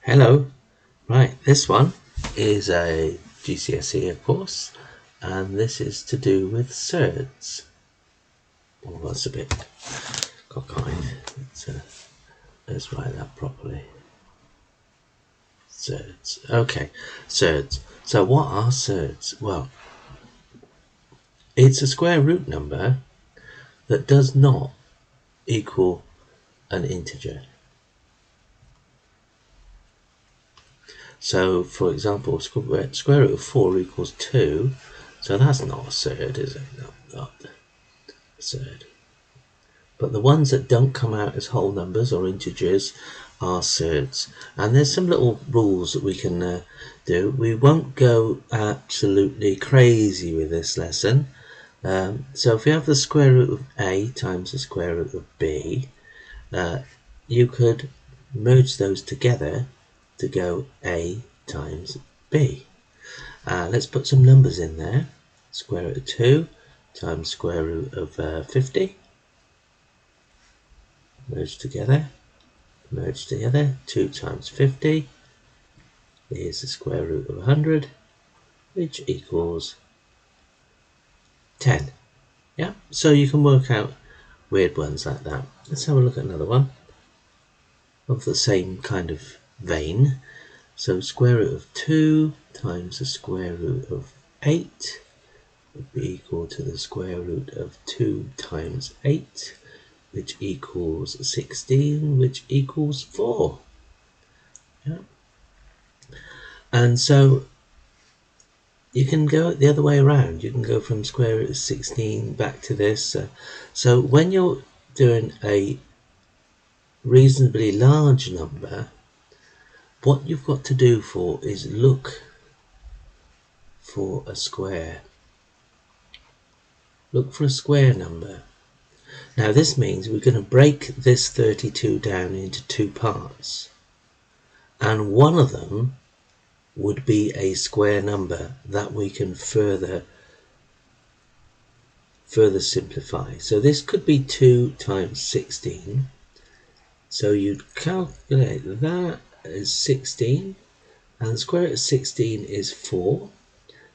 Hello. Right, this one is a GCSE, of course, and this is to do with surds. Oh, that's a bit cockeyed. Let's write that properly. Surds. Okay, surds. So what are surds? Well, it's a square root number that does not equal an integer. So, for example, square root of 4 equals 2, so that's not a surd, is it? No, not a surd. But the ones that don't come out as whole numbers or integers are surds. And there's some little rules that we can do. We won't go absolutely crazy with this lesson. So if you have the square root of a times the square root of b, you could merge those together to go a times b. Let's put some numbers in there. Square root of 2 times square root of 50. Merge together. 2 times 50 is the square root of 100, which equals 10. Yeah, so you can work out weird ones like that. Let's have a look at another one of the same kind of vein. So square root of 2 times the square root of 8 would be equal to the square root of 2 times 8, which equals 16, which equals 4. Yeah. And so you can go the other way around. You can go from square root of 16 back to this. So when you're doing a reasonably large number, what you've got to do is look for a square. Look for a square number. Now this means we're going to break this 32 down into two parts. And one of them would be a square number that we can further simplify. So this could be 2 times 16. So you'd calculate that as 16, and the square root of 16 is 4.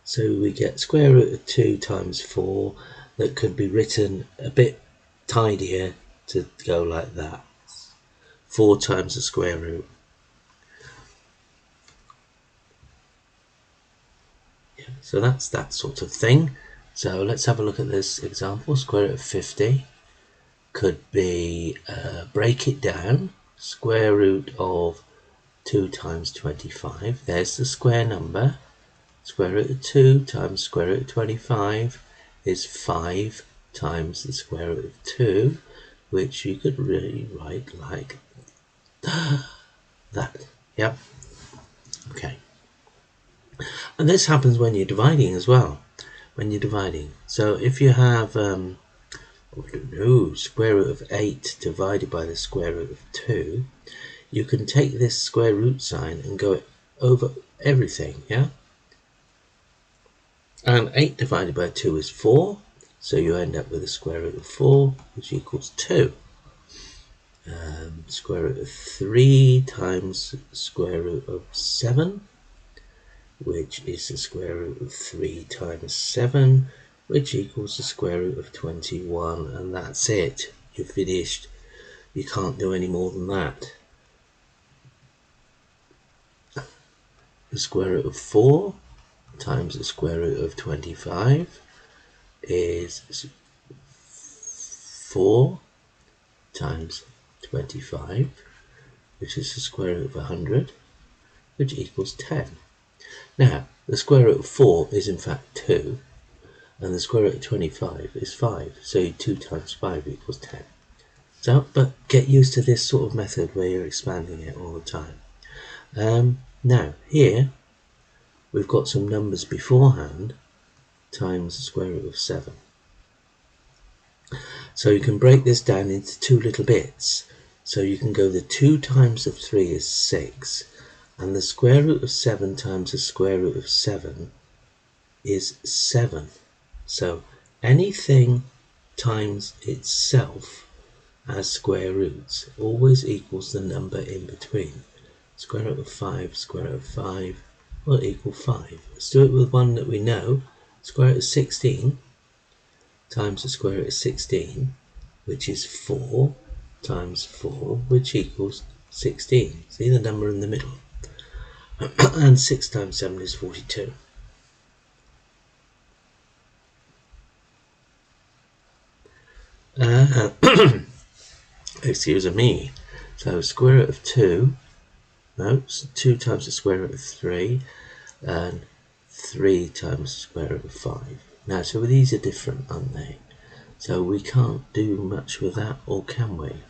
So we get square root of 2 times 4 that could be written a bit tidier to go like that. 4 times the square root. Yeah, so that's that sort of thing. So let's have a look at this example. Square root of 50 could be, break it down, square root of 2 times 25. There's the square number. Square root of 2 times square root of 25 is 5 times the square root of 2, which you could really write like that. Yep. Okay. And this happens when you're dividing as well. When you're dividing. So if you have, square root of 8 divided by the square root of 2, you can take this square root sign and go over everything, yeah? And 8 divided by 2 is 4, so you end up with a square root of 4, which equals 2. Square root of 3 times square root of 7, which is the square root of 3 times 7, which equals the square root of 21, and that's it. You're finished. You can't do any more than that. The square root of 4 times the square root of 25 is 4 times 25, which is the square root of 100, which equals 10. Now, the square root of 4 is in fact 2, and the square root of 25 is 5, so 2 times 5 equals 10. So, but get used to this sort of method where you're expanding it all the time. Now, here, we've got some numbers beforehand, times the square root of 7. So you can break this down into two little bits. So you can go the 2 times the 3 is 6, and the square root of 7 times the square root of 7 is 7. So anything times itself as square roots always equals the number in between. Square root of 5, square root of 5 will equal 5. Let's do it with one that we know. Square root of 16 times the square root of 16, which is 4 times 4, which equals 16. See the number in the middle. And 6 times 7 is 42. Excuse me. So square root of 2, no, it's 2 times the square root of 3, and 3 times the square root of 5. Now, so these are different, aren't they? So we can't do much with that, or can we?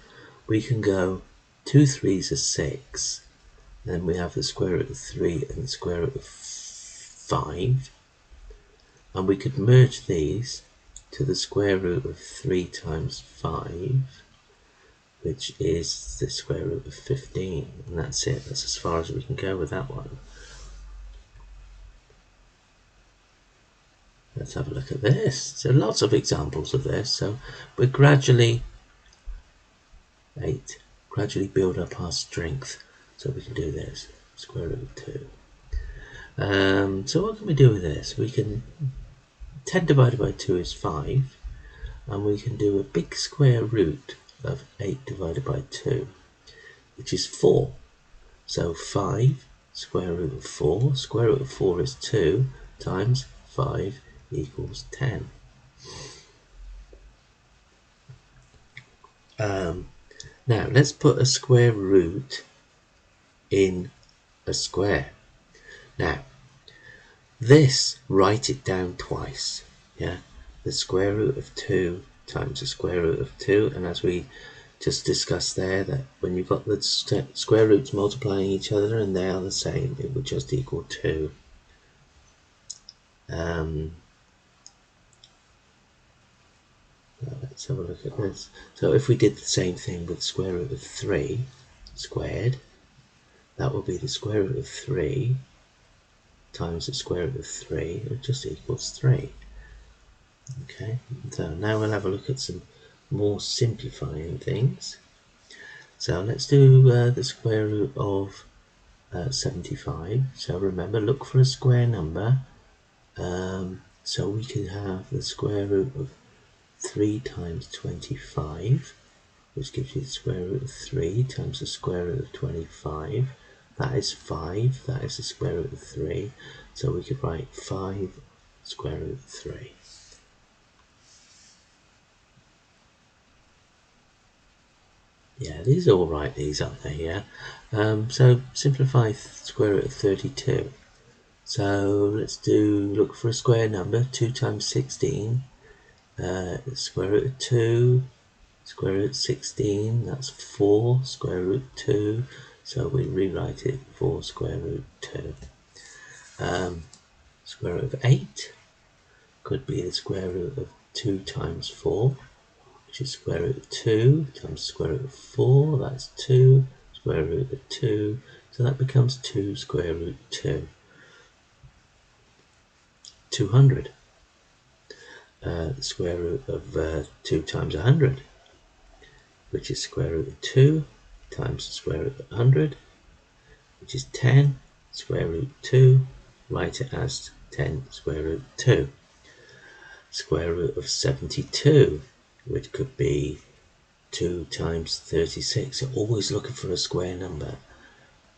We can go 2 3s are 6, then we have the square root of 3 and the square root of 5, and we could merge these to the square root of 3 times 5, which is the square root of 15, and that's it. That's as far as we can go with that one. Let's have a look at this. So lots of examples of this. So we're gradually build up our strength. So we can do this. Square root of 2. So what can we do with this? We can 10 divided by 2 is 5, and we can do a big square root of 8 divided by 2, which is 4. So 5 square root of 4, square root of 4 is 2, times 5 equals 10. Now let's put a square root in a square. Now this, write it down twice. Yeah, the square root of 2 times the square root of 2, and as we just discussed there, that when you've got the square roots multiplying each other and they are the same, it would just equal 2. Let's have a look at this. So if we did the same thing with square root of 3 squared, that will be the square root of 3 times the square root of 3, it just equals 3. Okay, so now we'll have a look at some more simplifying things. So let's do the square root of 75. So remember, look for a square number. So we can have the square root of 3 times 25, which gives you the square root of 3 times the square root of 25. That is 5. That is the square root of 3. So we could write 5 square root of 3. Yeah, these are all right, these, aren't they? Yeah. So simplify square root of 32. So let's look for a square number. 2 times 16. Square root of 2. Square root of 16. That's 4 square root of 2. So we rewrite it 4 square root 2. Square root of 8 could be the square root of 2 times 4, which is square root of 2 times square root of 4, that's 2 square root of 2, so that becomes 2 square root 2. 200. The square root of 2 times 100, which is square root of 2 times the square root of 100, which is 10 square root 2, write it as 10 square root 2. Square root of 72, which could be 2 times 36. You're always looking for a square number.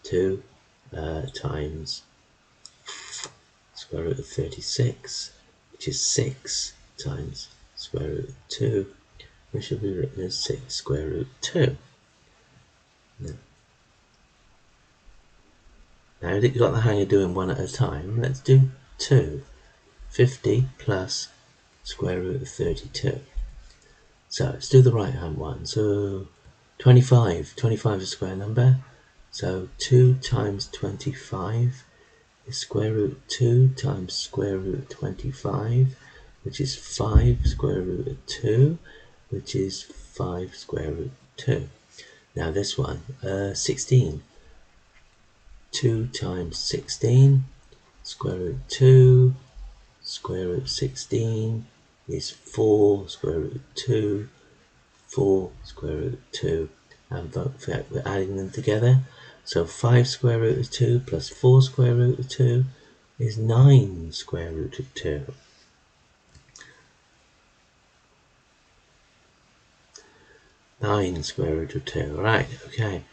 2 times square root of 36, which is 6 times square root of 2, which should be written as 6 square root 2. Now that you've got the hang of doing one at a time, let's do 2. 50 plus square root of 32. So let's do the right hand one. So 25. 25 is a square number. So 2 times 25 is square root 2 times square root of 25, which is 5 square root of 2, which is 5 square root 2. Now this one, 16. 2 times 16, square root 2, square root 16 is 4 square root 2, 4 square root 2, and we're adding them together. So 5 square root of 2 plus 4 square root of 2 is 9 square root of 2. 9 square root of 2. Right, okay.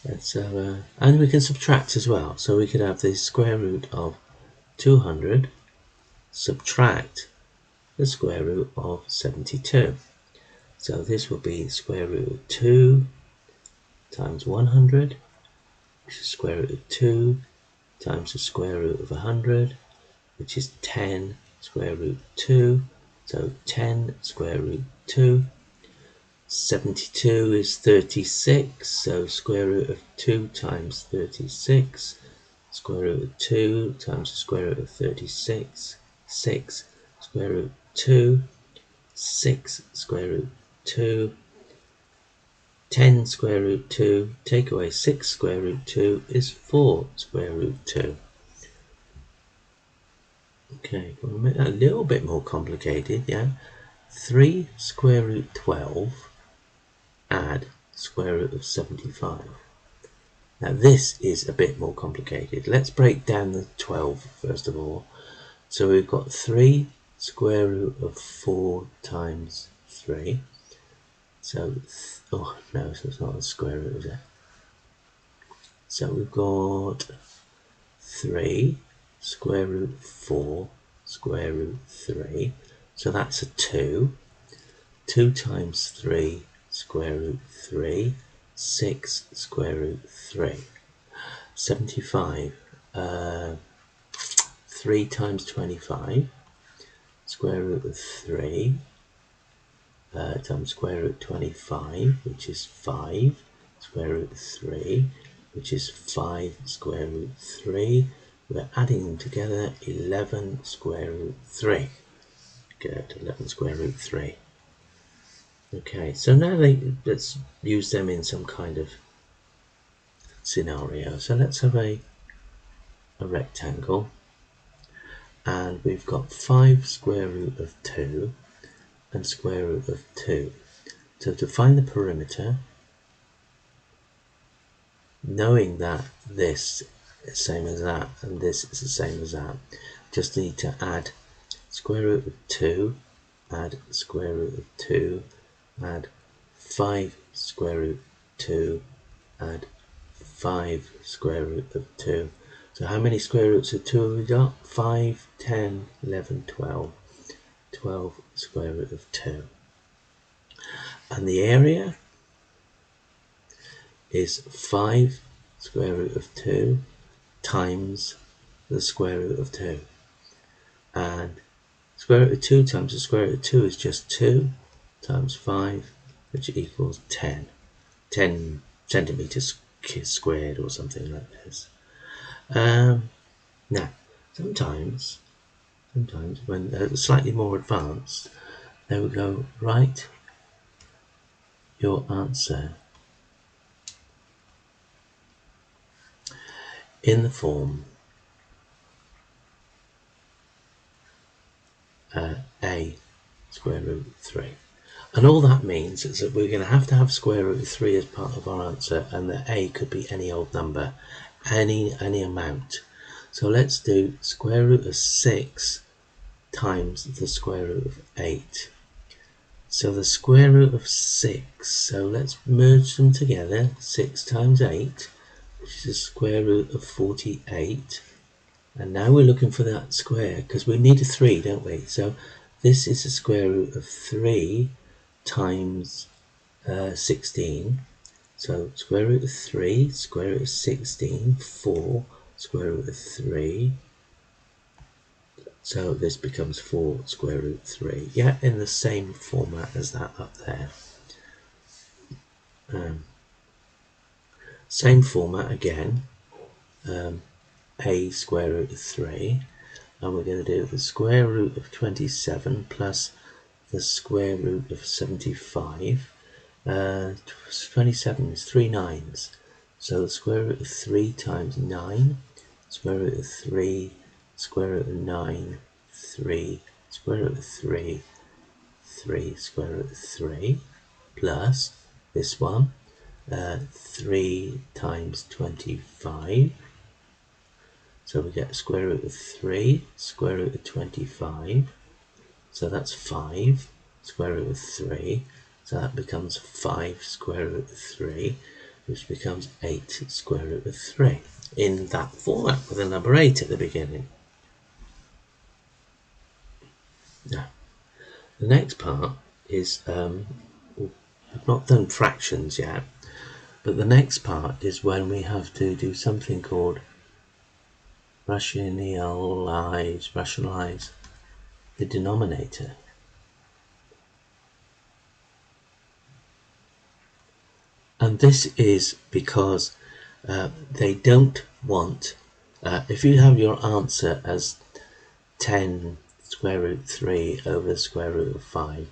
Let's have and we can subtract as well. So we could have the square root of 200 subtract the square root of 72. So this will be square root of 2 times 100, which is square root of 2 times the square root of 100, which is 10 square root 2. So 10 square root 2. 72 is 36, so square root of 2 times 36, square root of 2 times the square root of 36, 6 square root 2, 6 square root 2, 10 square root 2, take away 6 square root 2 is 4 square root 2. Okay, we'll make that a little bit more complicated, yeah? 3 square root 12 add square root of 75. Now this is a bit more complicated. Let's break down the 12 first of all. So we've got 3 square root of 4 times 3. So, oh no, so it's not a square root, is it? So we've got 3 square root 4 square root 3. So that's a 2. 2 times 3 square root 3. 6 square root 3. 75. 3 times 25 square root of 3 times square root 25, which is 5 square root 3, which is 5 square root 3. We're adding them together, 11 square root 3. Good, 11 square root 3. Okay, so now let's use them in some kind of scenario. So let's have a rectangle, and we've got 5 square root of 2 and square root of 2. So to find the perimeter, knowing that this is the same as that and this is the same as that, just need to add square root of 2, add square root of 2, add 5 square root 2, add 5 square root of 2. So how many square roots of 2 have we got? 5, 10, 11, 12. 12 square root of 2. And the area is 5 square root of 2 times the square root of 2. And square root of 2 times the square root of 2 is just 2 times 5, which equals 10. 10 centimeters squared or something like this. Now, sometimes when they're slightly more advanced, they will go, write your answer in the form a square root of 3. And all that means is that we're going to have square root of 3 as part of our answer, and the a could be any old number, any amount. So let's do square root of 6 times the square root of 8. So the square root of 6, so let's merge them together. 6 times 8, which is the square root of 48. And now we're looking for that square, because we need a 3, don't we? So this is the square root of 3 times 16. So square root of 3, square root of 16, 4, square root of 3. So this becomes 4 square root 3. Yeah, in the same format as that up there. Same format again. A square root of 3. And we're going to do the square root of 27 plus the square root of 75. 27 is 3 nines. So the square root of 3 times 9, square root of 3, square root of 9, 3, square root of 3, 3, square root of 3, plus this one, 3 times 25. So we get square root of 3, square root of 25. So that's 5, square root of 3. So that becomes 5 square root of 3, which becomes 8 square root of 3 in that format with a number 8 at the beginning. Now, the next part is, we've not done fractions yet, but the next part is when we have to do something called rationalize the denominator. And this is because they don't want, if you have your answer as 10 square root 3 over the square root of 5,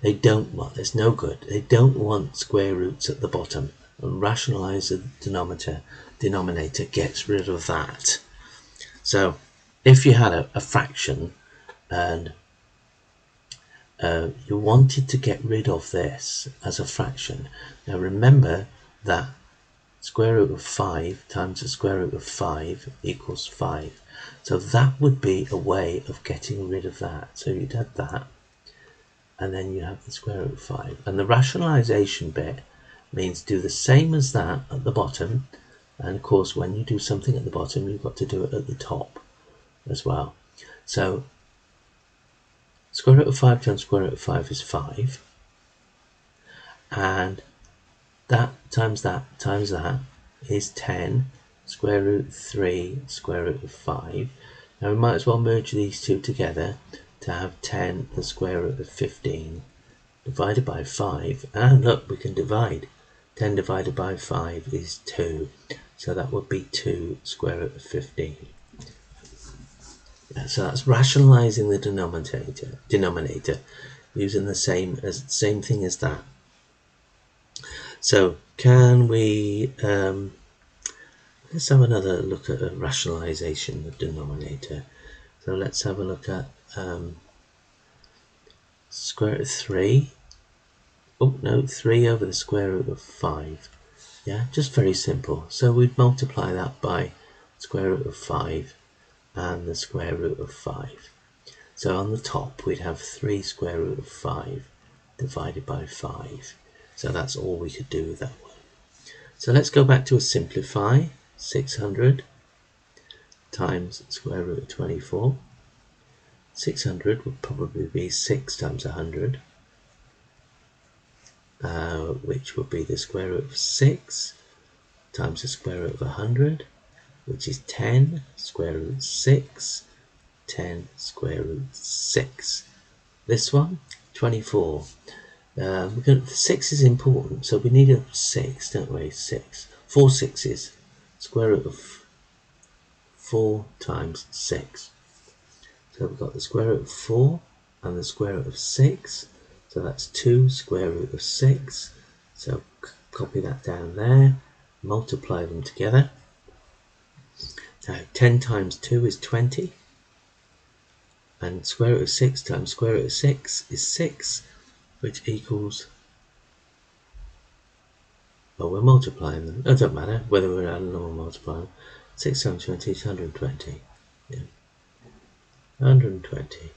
they don't want, it's no good, they don't want square roots at the bottom. And rationalize the denominator gets rid of that. So if you had a fraction and you wanted to get rid of this as a fraction, now remember that square root of 5 times the square root of 5 equals 5. So that would be a way of getting rid of that. So you'd have that, and then you have the square root of 5. And the rationalization bit means do the same as that at the bottom. And of course, when you do something at the bottom, you've got to do it at the top as well. So square root of 5 times square root of 5 is 5. And that times that times that is 10 square root 3 square root of 5. Now we might as well merge these two together to have 10 the square root of 15 divided by 5. And look, we can divide. 10 divided by 5 is 2. So that would be 2 square root of 15. So that's rationalizing the denominator using the same thing as that. So can we, let's have another look at a rationalization of denominator. So let's have a look at square root of 3. Oh no, 3 over the square root of 5. Yeah, just very simple. So we'd multiply that by square root of 5 and the square root of 5. So on the top we'd have 3 square root of 5 divided by 5. So that's all we could do with that one. So let's go back to a simplify. 600 times square root of 24. 600 would probably be 6 times 100, which would be the square root of 6 times the square root of 100, which is 10 square root 6, 10 square root 6. This one, 24. 6 is important, so we need a 6, don't we? 6. 4 sixes. Square root of 4 times 6. So we've got the square root of 4 and the square root of 6. So that's 2 square root of 6. So copy that down there. Multiply them together. Now 10 times 2 is 20. And square root of 6 times square root of 6 is 6, which equals, well, we're multiplying them. It doesn't matter whether we're adding them or multiplying. 6 times 20 is 120. Yeah. 120.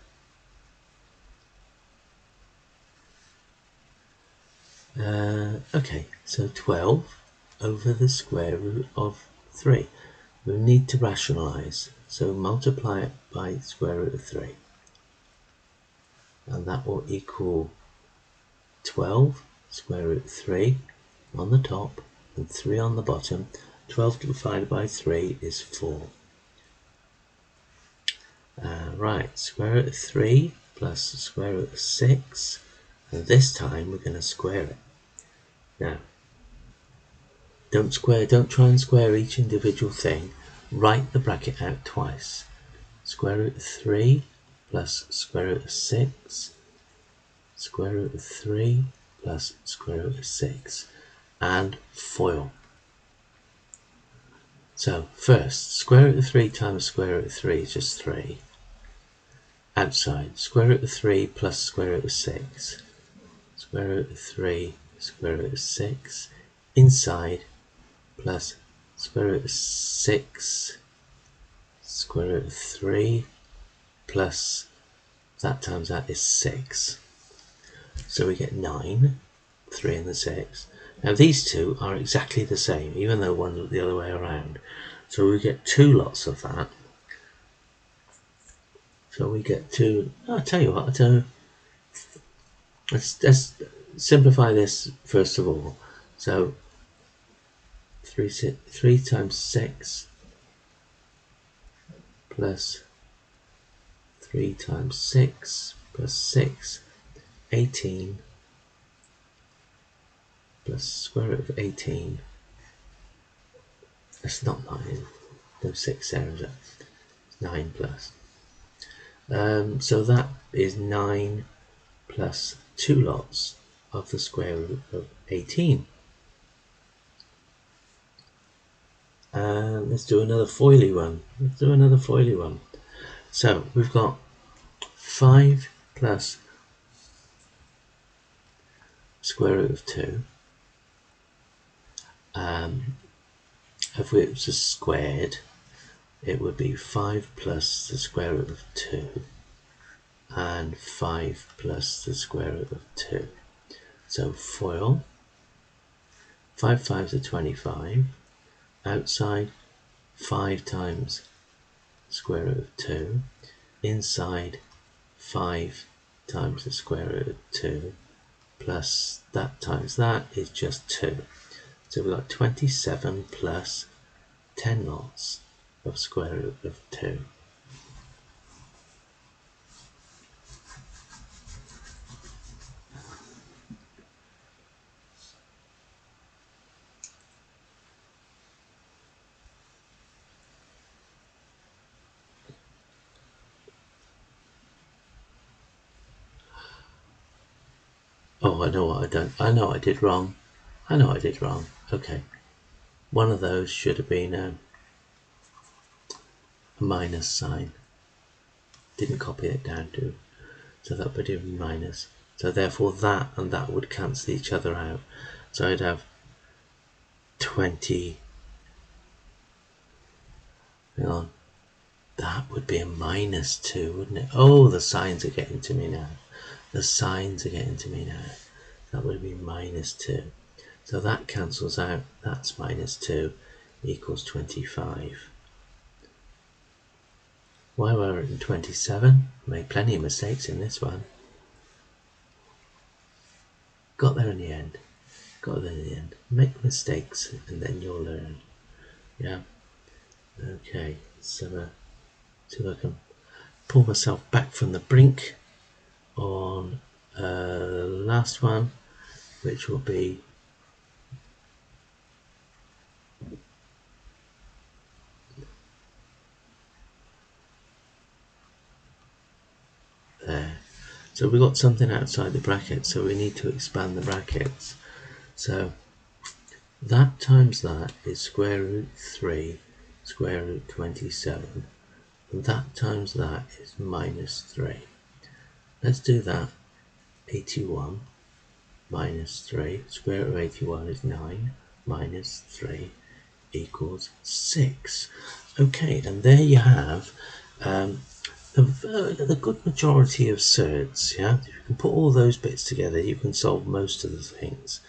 Okay, so 12 over the square root of 3. We need to rationalize, so multiply it by the square root of 3. And that will equal 12 square root of 3 on the top and 3 on the bottom. 12 divided by 3 is 4. Right, square root of 3 plus the square root of 6, and this time we're going to square it. Now, don't try and square each individual thing. Write the bracket out twice. Square root of 3 plus square root of 6, square root of 3 plus square root of 6, and FOIL. So first, square root of 3 times square root of 3 is just 3. Outside, square root of 3 plus square root of 6, square root of 3, square root of 6. inside plus square root of 6 square root of 3 plus that times that is 6. So we get 9, 3 and the 6. Now these two are exactly the same, even though one's the other way around. So we get 2 lots of that. So we get 2. I'll tell you what, let's simplify this first of all. So 3 times 6 plus 3 times 6 plus 6, 18 plus square root of 18. That's not 9. No 6 there, is it? It's 9 plus. So that is 9 plus 2 lots of the square root of 18. Let's do another foily one. So we've got 5 plus square root of 2, if it was squared, it would be 5 plus the square root of 2 and 5 plus the square root of 2. So FOIL, 5 5s are 25, outside 5 times square root of 2, inside 5 times the square root of 2, plus that times that is just 2. So we've got 27 plus 10 lots of square root of 2. Oh, I know what I've done. I know I did wrong. Okay. One of those should have been a minus sign. Didn't copy it down to. So that would be minus. So therefore that and that would cancel each other out. So I'd have 20. Hang on. That would be a minus 2, wouldn't it? Oh, the signs are getting to me now. That would be minus 2. So that cancels out. That's minus 2 equals 25. Why were it in 27? Made plenty of mistakes in this one. Got there in the end. Make mistakes and then you'll learn. Yeah. Okay. So see if I can pull myself back from the brink on last one, which will be there. So we've got something outside the bracket, so we need to expand the brackets. So that times that is square root 3 square root 27, and that times that is minus 3. Let's do that. 81 minus 3, square root of 81 is 9, minus 3 equals 6. Okay, and there you have the good majority of surds. Yeah, if you can put all those bits together, you can solve most of the things.